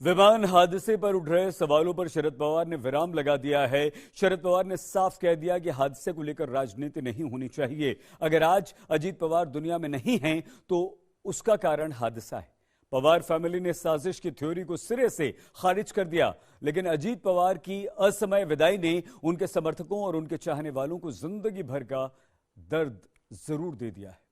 विमान हादसे पर उठ रहे सवालों पर शरद पवार ने विराम लगा दिया है। शरद पवार ने साफ कह दिया कि हादसे को लेकर राजनीति नहीं होनी चाहिए। अगर आज अजीत पवार दुनिया में नहीं हैं तो उसका कारण हादसा है। पवार फैमिली ने साजिश की थ्योरी को सिरे से खारिज कर दिया, लेकिन अजीत पवार की असमय विदाई ने उनके समर्थकों और उनके चाहने वालों को जिंदगी भर का दर्द जरूर दे दिया है।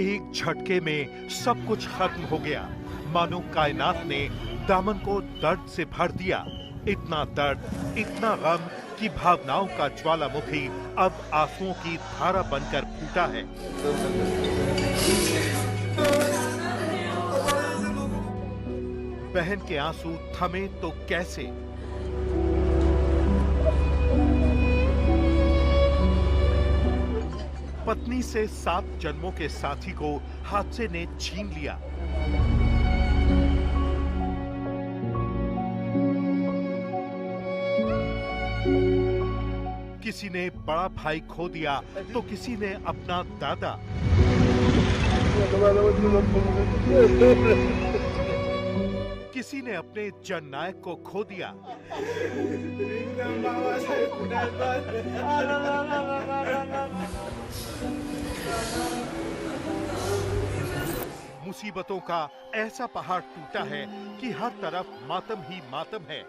एक झटके में सब कुछ खत्म हो गया। मानो कायनात ने दामन को दर्द से भर दिया। इतना दर्द, इतना गम कि भावनाओं का ज्वालामुखी अब आंसुओं की धारा बनकर फूटा है। बहन के आंसू थमे तो कैसे। पत्नी से 7 जन्मों के साथी को हादसे ने छीन लिया। किसी ने बड़ा भाई खो दिया तो किसी ने अपना दादा। किसी ने अपने जननायक को खो दिया। मुसीबतों का ऐसा पहाड़ टूटा है कि हर तरफ मातम ही मातम है।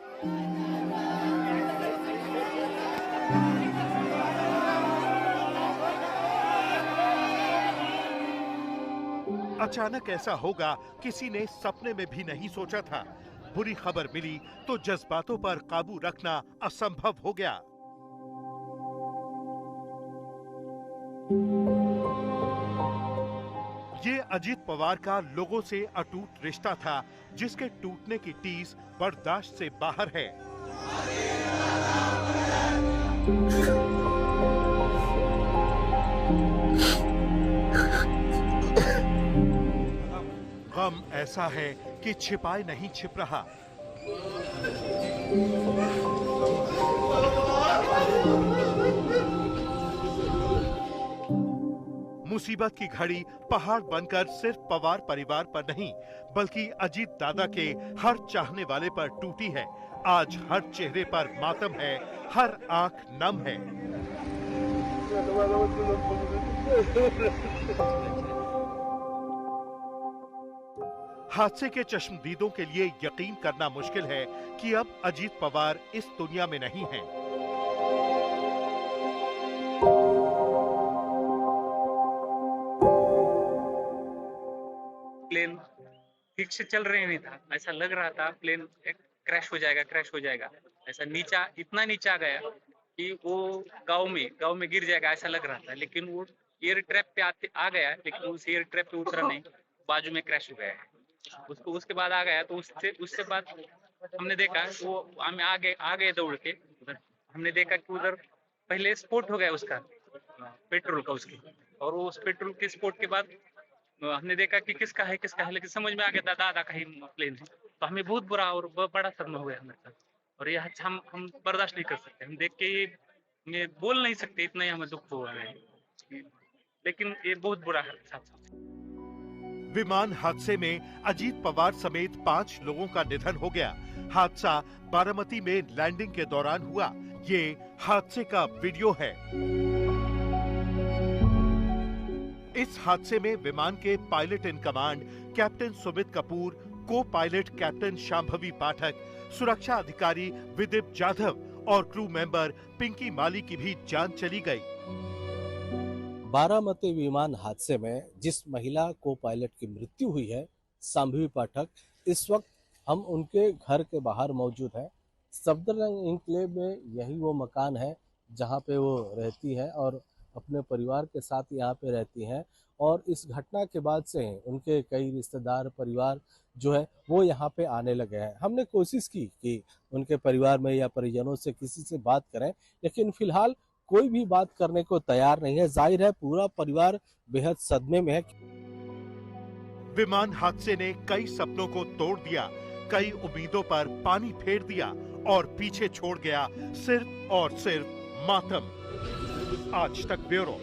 अचानक ऐसा होगा किसी ने सपने में भी नहीं सोचा था। बुरी खबर मिली तो जज्बातों पर काबू रखना असंभव हो गया। ये अजीत पवार का लोगों से अटूट रिश्ता था, जिसके टूटने की टीस बर्दाश्त से बाहर है। गम ऐसा है कि छिपाए नहीं छिप रहा। मुसीबत की घड़ी पहाड़ बनकर सिर्फ पवार परिवार पर नहीं, बल्कि अजीत दादा के हर चाहने वाले पर टूटी है। आज हर चेहरे पर मातम है, हर आंख नम है। हादसे के चश्मदीदों के लिए यकीन करना मुश्किल है कि अब अजीत पवार इस दुनिया में नहीं हैं। प्लेन ठीक से चल रहे नहीं था, ऐसा लग रहा था प्लेन क्रैश हो जाएगा। ऐसा नीचा, इतना नीचा गया कि वो गांव में गिर जाएगा ऐसा लग रहा था। लेकिन वो एयर ट्रैप पे आ गया, लेकिन उस एयर ट्रैप पे उतरा नहीं, बाजू में क्रैश हो गया है। उसके बाद आ गया तो उससे बाद हमने देखा वो हमें आ गए दौड़ के उधर। हमने देखा कि उधर पहले स्फोट हो गया उसका, पेट्रोल का उसके, और वो उस पेट्रोल के स्फोट के बाद हमने देखा कि किसका है, लेकिन समझ में आ गया दादा का ही प्लेन है। तो हमें बहुत बुरा और बड़ा सदमा हो गया हमारे साथ, और यह हम बर्दाश्त नहीं कर सकते। हम देख के ये बोल नहीं सकते, इतना ही हमें दुख हो रहा है। लेकिन ये बहुत बुरा है साथ। विमान हादसे में अजीत पवार समेत 5 लोगों का निधन हो गया। हादसा बारामती में लैंडिंग के दौरान हुआ। ये हादसे का वीडियो है। इस हादसे में विमान के pilot in command captain Sumit Kapoor, को पायलट कैप्टन शांभवी पाठक, सुरक्षा अधिकारी विदीप जाधव और क्रू मेंबर पिंकी माली की भी जान चली गई। बारामती विमान हादसे में जिस महिला को पायलट की मृत्यु हुई है, शांभवी पाठक, इस वक्त हम उनके घर के बाहर मौजूद हैं। सफदरजंग एन्क्लेव में यही वो मकान है जहां पे वो रहती है और अपने परिवार के साथ यहाँ पे रहती हैं और इस घटना के बाद से उनके कई रिश्तेदार परिवार जो है वो यहाँ पे आने लगे हैं। हमने कोशिश की कि उनके परिवार में या परिजनों से किसी से बात करें, लेकिन फिलहाल कोई भी बात करने को तैयार नहीं है। जाहिर है पूरा परिवार बेहद सदमे में है। विमान हादसे ने कई सपनों को तोड़ दिया, कई उम्मीदों पर पानी फेर दिया और पीछे छोड़ गया सिर्फ और सिर्फ मातम। आज तक ब्यूरो।